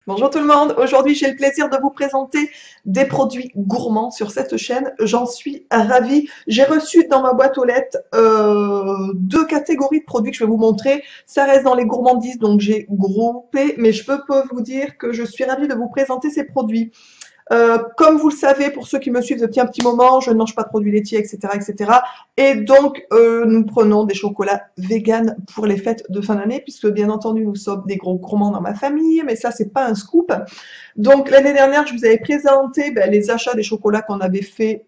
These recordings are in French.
Bonjour tout le monde, aujourd'hui j'ai le plaisir de vous présenter des produits gourmands sur cette chaîne, j'en suis ravie. J'ai reçu dans ma boîte aux lettres deux catégories de produits que je vais vous montrer, ça reste dans les gourmandises donc j'ai groupé, mais je peux vous dire que je suis ravie de vous présenter ces produits. Comme vous le savez, pour ceux qui me suivent depuis un petit moment, je ne mange pas de produits laitiers, etc., etc. Et donc, nous prenons des chocolats vegan pour les fêtes de fin d'année, puisque bien entendu, nous sommes des gros gourmands dans ma famille, mais ça, c'est pas un scoop. Donc, l'année dernière, je vous avais présenté les achats des chocolats qu'on avait fait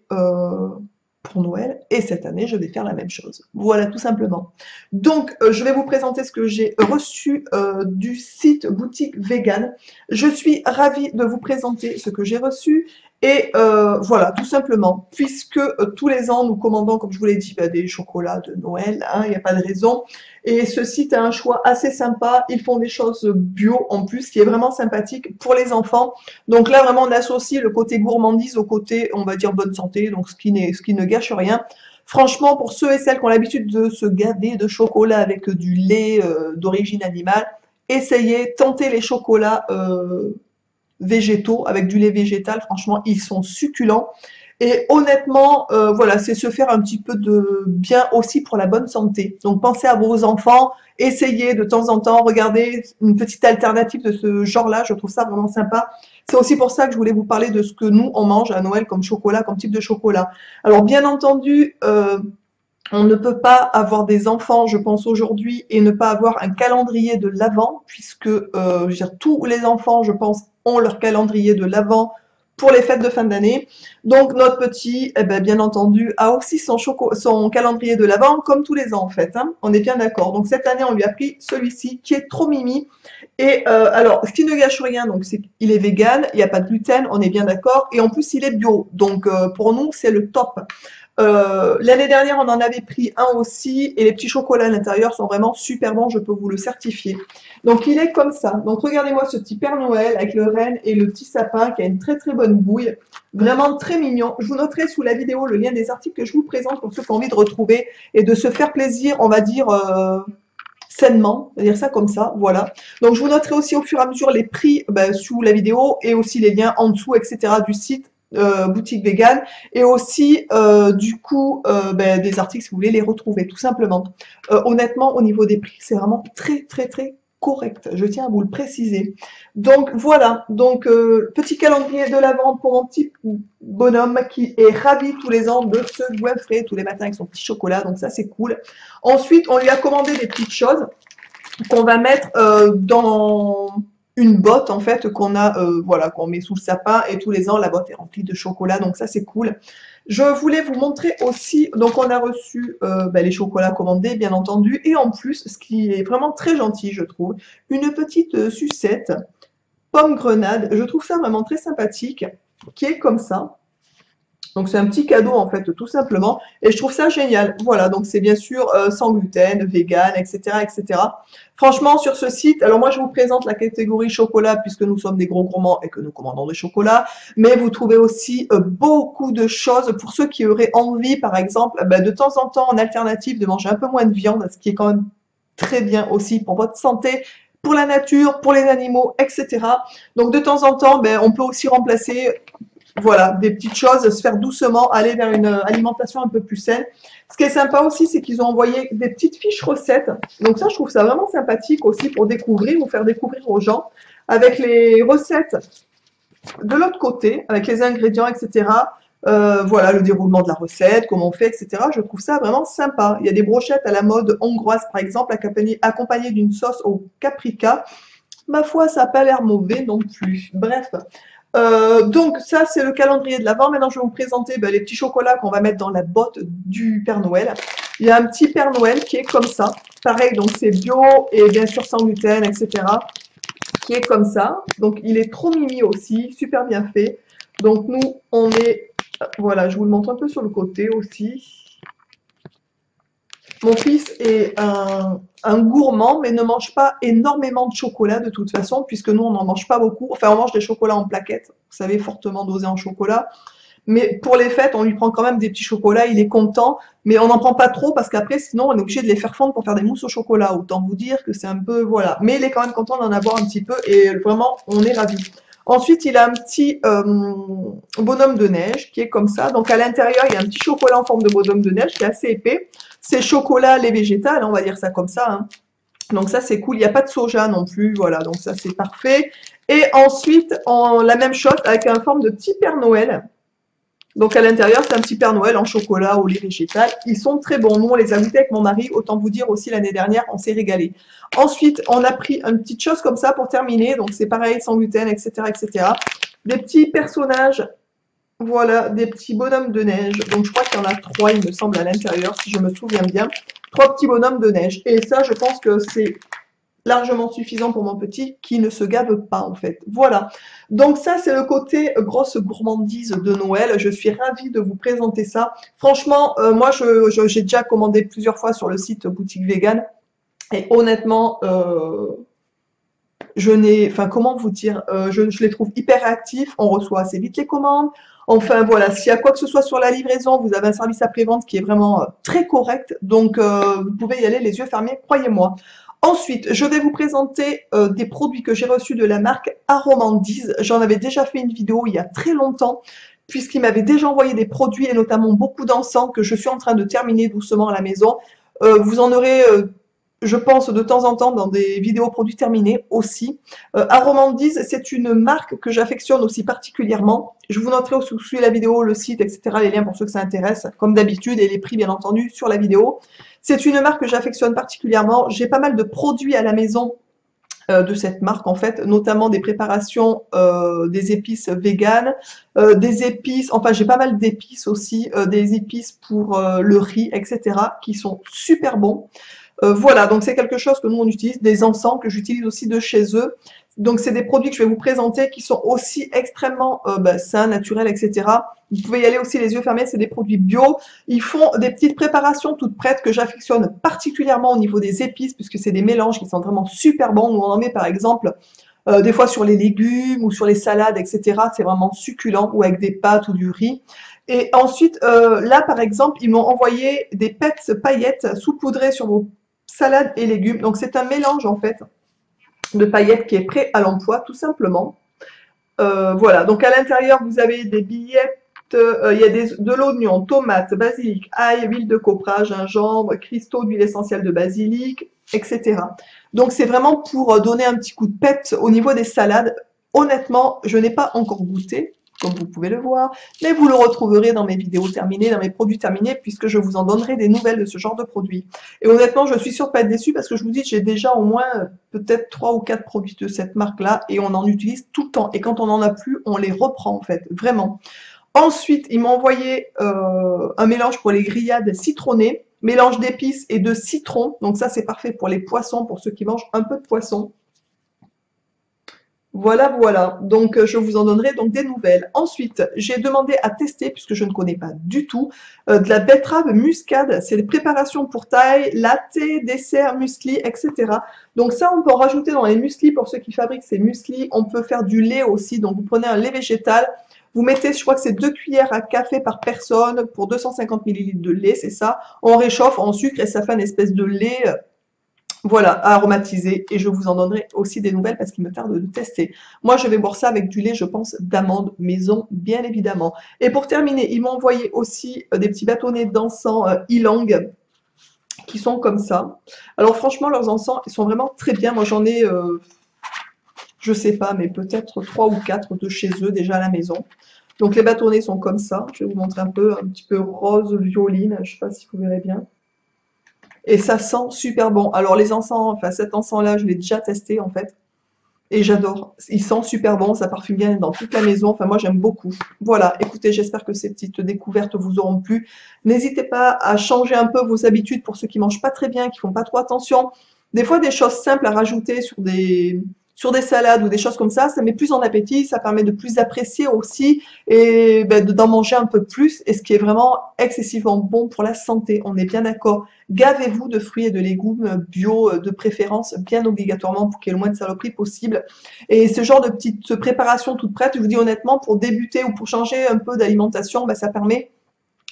pour Noël, et cette année, je vais faire la même chose. Voilà, tout simplement. Donc, je vais vous présenter ce que j'ai reçu du site boutique vegan. Je suis ravie de vous présenter ce que j'ai reçu et voilà, tout simplement, puisque tous les ans, nous commandons, comme je vous l'ai dit, des chocolats de Noël, hein, il n'y a pas de raison. Et ce site a un choix assez sympa, ils font des choses bio en plus, qui est vraiment sympathique pour les enfants. Donc là, vraiment, on associe le côté gourmandise au côté, on va dire, bonne santé, donc ce qui ne gâche rien. Franchement, pour ceux et celles qui ont l'habitude de se gaver de chocolat avec du lait d'origine animale, essayez, tentez les chocolats végétaux avec du lait végétal. Franchement, ils sont succulents. Et honnêtement, voilà, c'est se faire un petit peu de bien aussi pour la bonne santé. Donc pensez à vos enfants, essayez de temps en temps, regardez une petite alternative de ce genre-là, je trouve ça vraiment sympa. C'est aussi pour ça que je voulais vous parler de ce que nous, on mange à Noël comme chocolat, comme type de chocolat. Alors bien entendu, on ne peut pas avoir des enfants, je pense aujourd'hui, et ne pas avoir un calendrier de l'Avent, puisque je veux dire, tous les enfants, je pense, ont leur calendrier de l'Avent pour les fêtes de fin d'année. Donc notre petit, eh ben, bien entendu, a aussi son calendrier de l'Avent, comme tous les ans en fait. Hein, on est bien d'accord. Donc cette année, on lui a pris celui-ci, qui est trop mimi. Et alors, ce qui ne gâche rien, donc c'est qu'il est vegan, il n'y a pas de gluten, on est bien d'accord. Et en plus, il est bio. Donc pour nous, c'est le top. L'année dernière, on en avait pris un aussi, et les petits chocolats à l'intérieur sont vraiment super bons, je peux vous le certifier. Donc il est comme ça. Donc regardez-moi ce petit Père Noël avec le renne et le petit sapin qui a une très très bonne bouille. Vraiment très mignon. Je vous noterai sous la vidéo le lien des articles que je vous présente pour ceux qui ont envie de retrouver et de se faire plaisir, on va dire, sainement, on va dire ça comme ça, voilà. Donc je vous noterai aussi au fur et à mesure les prix sous la vidéo et aussi les liens en dessous, etc. du site boutique vegan et aussi du coup des articles si vous voulez les retrouver tout simplement. Honnêtement au niveau des prix c'est vraiment très très très correct, je tiens à vous le préciser. Donc voilà, donc petit calendrier de l'Avent pour mon petit bonhomme qui est ravi tous les ans de se goinfrer tous les matins avec son petit chocolat, donc ça c'est cool. Ensuite on lui a commandé des petites choses qu'on va mettre dans une botte en fait qu'on a voilà qu'on met sous le sapin et tous les ans la botte est remplie de chocolat donc ça c'est cool. Je voulais vous montrer aussi donc on a reçu les chocolats commandés bien entendu et en plus ce qui est vraiment très gentil je trouve une petite sucette pomme grenade, je trouve ça vraiment très sympathique qui est comme ça. Donc c'est un petit cadeau en fait tout simplement et je trouve ça génial. Voilà donc c'est bien sûr sans gluten, vegan, etc., etc. Franchement sur ce site, alors moi je vous présente la catégorie chocolat puisque nous sommes des gros gourmands et que nous commandons des chocolats, mais vous trouvez aussi beaucoup de choses pour ceux qui auraient envie par exemple de temps en temps en alternative de manger un peu moins de viande, ce qui est quand même très bien aussi pour votre santé, pour la nature, pour les animaux, etc. Donc de temps en temps, on peut aussi remplacer voilà, des petites choses, se faire doucement, aller vers une alimentation un peu plus saine. Ce qui est sympa aussi, c'est qu'ils ont envoyé des petites fiches recettes. Donc ça, je trouve ça vraiment sympathique aussi pour découvrir ou faire découvrir aux gens avec les recettes de l'autre côté, avec les ingrédients, etc. Voilà, le déroulement de la recette, comment on fait, etc. Je trouve ça vraiment sympa. Il y a des brochettes à la mode hongroise, par exemple, accompagnées d'une sauce au caprica. Ma foi, ça n'a pas l'air mauvais non plus. Bref, donc ça c'est le calendrier de l'Avent. Maintenant je vais vous présenter les petits chocolats qu'on va mettre dans la botte du Père Noël. Il y a un petit Père Noël qui est comme ça. Pareil, donc c'est bio et bien sûr sans gluten, etc. Qui est comme ça. Donc il est trop mimi aussi, super bien fait. Donc nous on est, voilà, je vous le montre un peu sur le côté aussi. Mon fils est un gourmand, mais ne mange pas énormément de chocolat de toute façon, puisque nous, on n'en mange pas beaucoup. Enfin, on mange des chocolats en plaquettes, vous savez, fortement dosés en chocolat. Mais pour les fêtes, on lui prend quand même des petits chocolats, il est content, mais on n'en prend pas trop parce qu'après, sinon, on est obligé de les faire fondre pour faire des mousses au chocolat. Autant vous dire que c'est un peu, voilà. Mais il est quand même content d'en avoir un petit peu et vraiment, on est ravis. Ensuite, il a un petit bonhomme de neige qui est comme ça. Donc, à l'intérieur, il y a un petit chocolat en forme de bonhomme de neige qui est assez épais. C'est chocolat lait végétal, on va dire ça comme ça, hein. Donc ça, c'est cool. Il n'y a pas de soja non plus. Voilà, donc ça, c'est parfait. Et ensuite, la même chose avec une forme de petit Père Noël. Donc à l'intérieur, c'est un petit Père Noël en chocolat au lait végétal. Ils sont très bons. Nous, on les a goûtés avec mon mari. Autant vous dire aussi, l'année dernière, on s'est régalé. Ensuite, on a pris une petite chose comme ça pour terminer. Donc c'est pareil, sans gluten, etc., etc. Des petits personnages. Voilà, des petits bonhommes de neige. Donc je crois qu'il y en a 3, il me semble, à l'intérieur, si je me souviens bien. 3 petits bonhommes de neige. Et ça, je pense que c'est largement suffisant pour mon petit qui ne se gave pas en fait. Voilà. Donc ça, c'est le côté grosse gourmandise de Noël. Je suis ravie de vous présenter ça. Franchement, moi, j'ai déjà commandé plusieurs fois sur le site Boutique Vegan. Et honnêtement, enfin, comment vous dire, je les trouve hyper actifs. On reçoit assez vite les commandes. Enfin voilà, s'il y a quoi que ce soit sur la livraison, vous avez un service après-vente qui est vraiment très correct. Donc vous pouvez y aller les yeux fermés, croyez-moi. Ensuite, je vais vous présenter des produits que j'ai reçus de la marque Aromandise. J'en avais déjà fait une vidéo il y a très longtemps, puisqu'il m'avait déjà envoyé des produits et notamment beaucoup d'encens que je suis en train de terminer doucement à la maison. Vous en aurez, je pense, de temps en temps dans des vidéos produits terminés aussi. Aromandise, c'est une marque que j'affectionne aussi particulièrement. Je vous noterai sous la vidéo le site, etc., les liens pour ceux que ça intéresse, comme d'habitude, et les prix, bien entendu, sur la vidéo. C'est une marque que j'affectionne particulièrement. J'ai pas mal de produits à la maison de cette marque, en fait, notamment des préparations, des épices véganes, des épices, enfin j'ai pas mal d'épices aussi, des épices pour le riz, etc., qui sont super bons. Voilà, donc c'est quelque chose que nous on utilise, des encens que j'utilise aussi de chez eux. Donc c'est des produits que je vais vous présenter qui sont aussi extrêmement sains, naturels, etc. Vous pouvez y aller aussi les yeux fermés, c'est des produits bio. Ils font des petites préparations toutes prêtes que j'affectionne particulièrement au niveau des épices, puisque c'est des mélanges qui sont vraiment super bons. Nous on en met par exemple des fois sur les légumes ou sur les salades, etc. C'est vraiment succulent, ou avec des pâtes ou du riz. Et ensuite, là par exemple, ils m'ont envoyé des pets paillettes saupoudrées sur vos salade et légumes. Donc c'est un mélange en fait de paillettes qui est prêt à l'emploi tout simplement. Voilà, donc à l'intérieur vous avez des billettes, il y a de l'oignon, tomate, basilic, ail, huile de copra, gingembre, cristaux d'huile essentielle de basilic, etc. Donc c'est vraiment pour donner un petit coup de pète au niveau des salades. Honnêtement, je n'ai pas encore goûté, comme vous pouvez le voir, mais vous le retrouverez dans mes vidéos terminées, dans mes produits terminés, puisque je vous en donnerai des nouvelles de ce genre de produits. Et honnêtement, je suis sûre de pas être déçue, parce que je vous dis, j'ai déjà au moins peut-être 3 ou 4 produits de cette marque-là, et on en utilise tout le temps. Et quand on n'en a plus, on les reprend en fait, vraiment. Ensuite, ils m'ont envoyé un mélange pour les grillades citronnées, mélange d'épices et de citron. Donc ça, c'est parfait pour les poissons, pour ceux qui mangent un peu de poisson. Voilà, voilà. Donc, je vous en donnerai donc des nouvelles. Ensuite, j'ai demandé à tester, puisque je ne connais pas du tout, de la betterave muscade. C'est les préparations pour taille, latte, dessert, muesli, etc. Donc ça, on peut en rajouter dans les mueslis pour ceux qui fabriquent ces mueslis. On peut faire du lait aussi. Donc, vous prenez un lait végétal. Vous mettez, je crois que c'est 2 cuillères à café par personne pour 250 ml de lait, c'est ça. On réchauffe en sucre et ça fait une espèce de lait. Voilà, à aromatiser, et je vous en donnerai aussi des nouvelles parce qu'il me tarde de tester. Moi, je vais boire ça avec du lait, je pense, d'amande maison, bien évidemment. Et pour terminer, ils m'ont envoyé aussi des petits bâtonnets d'encens ylang qui sont comme ça. Alors franchement, leurs encens, ils sont vraiment très bien. Moi, j'en ai, je sais pas, mais peut-être 3 ou 4 de chez eux déjà à la maison. Donc les bâtonnets sont comme ça. Je vais vous montrer un petit peu rose violine. Je sais pas si vous verrez bien. Et ça sent super bon. Alors les encens, enfin cet encens-là, je l'ai déjà testé en fait. Et j'adore. Il sent super bon, ça parfume bien dans toute la maison. Enfin moi j'aime beaucoup. Voilà, écoutez, j'espère que ces petites découvertes vous auront plu. N'hésitez pas à changer un peu vos habitudes pour ceux qui mangent pas très bien, qui font pas trop attention. Des fois des choses simples à rajouter sur des salades ou des choses comme ça met plus en appétit, ça permet de plus apprécier aussi et ben, d'en manger un peu plus, et ce qui est vraiment excessivement bon pour la santé, on est bien d'accord. Gavez-vous de fruits et de légumes bio de préférence, bien obligatoirement, pour qu'il y ait le moins de saloperies possible. Et ce genre de petite préparation toute prête, je vous dis honnêtement, pour débuter ou pour changer un peu d'alimentation, ben, ça permet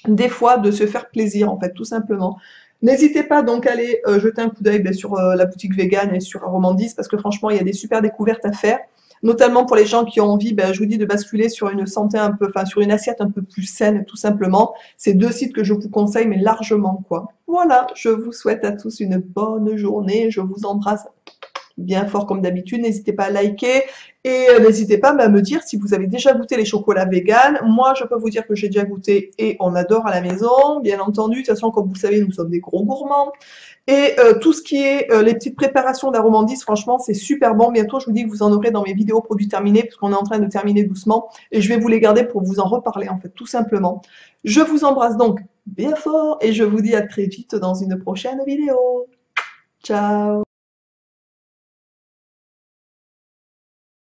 des fois de se faire plaisir, en fait, tout simplement. N'hésitez pas donc à aller jeter un coup d'œil ben, sur la boutique vegan et sur Aromandis, parce que franchement, il y a des super découvertes à faire, notamment pour les gens qui ont envie, ben, je vous dis, de basculer sur une santé un peu, enfin, sur une assiette un peu plus saine, tout simplement. C'est deux sites que je vous conseille, mais largement, quoi. Voilà, je vous souhaite à tous une bonne journée, je vous embrasse bien fort comme d'habitude. N'hésitez pas à liker et n'hésitez pas à me dire si vous avez déjà goûté les chocolats vegan. Moi, je peux vous dire que j'ai déjà goûté et on adore à la maison, bien entendu. De toute façon, comme vous le savez, nous sommes des gros gourmands. Et tout ce qui est les petites préparations d'Aromandis, franchement, c'est super bon. Bientôt, je vous dis que vous en aurez dans mes vidéos produits terminés, parce qu'on est en train de terminer doucement. Et je vais vous les garder pour vous en reparler, en fait, tout simplement. Je vous embrasse donc bien fort et je vous dis à très vite dans une prochaine vidéo. Ciao!